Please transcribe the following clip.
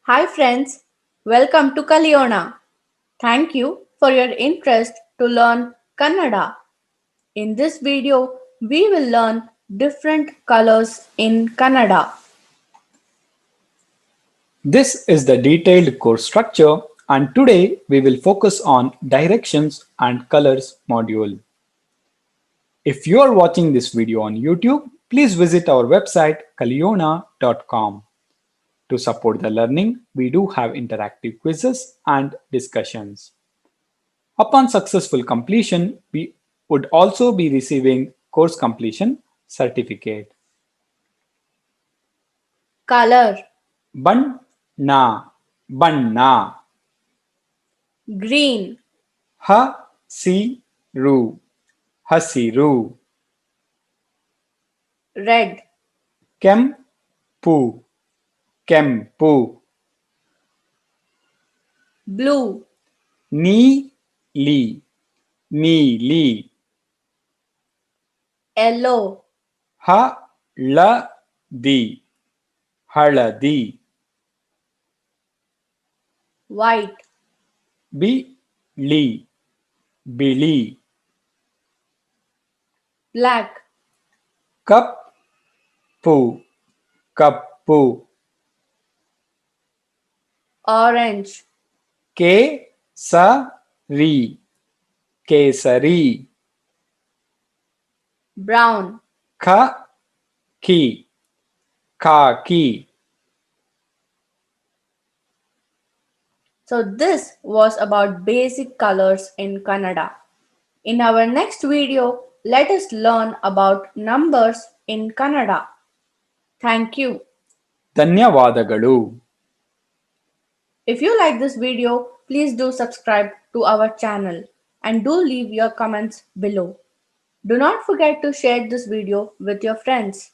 Hi friends, welcome to Kaliyona. Thank you for your interest to learn Kannada. In this video, we will learn different colors in Kannada. This is the detailed course structure, and today we will focus on directions and colors module. If you are watching this video on YouTube, please visit our website kaliyona.com. To support the learning, we do have interactive quizzes and discussions. Upon successful completion, we would also be receiving course completion certificate. Color Banna, banna, green, hasiru, hasiru, red, ಕೆಂಪು, ಕೆಂಪು, blue, ನೀಲಿ, ನೀಲಿ, yellow, ಹಳದಿ, ಹಳದಿ, white, ಬಿಳಿ, ಬಿಳಿ, black, ಕಪ್ಪು, ಕಪ್ಪು, orange, ಕೇಸರಿ, ಕೇಸರಿ, brown. Khaki, khaki. So this was about basic colors in Kannada. In our next video, let us learn about numbers in Kannada. Thank you. ಧನ್ಯವಾದಗಳು. If you like this video, please do subscribe to our channel and do leave your comments below. Do not forget to share this video with your friends.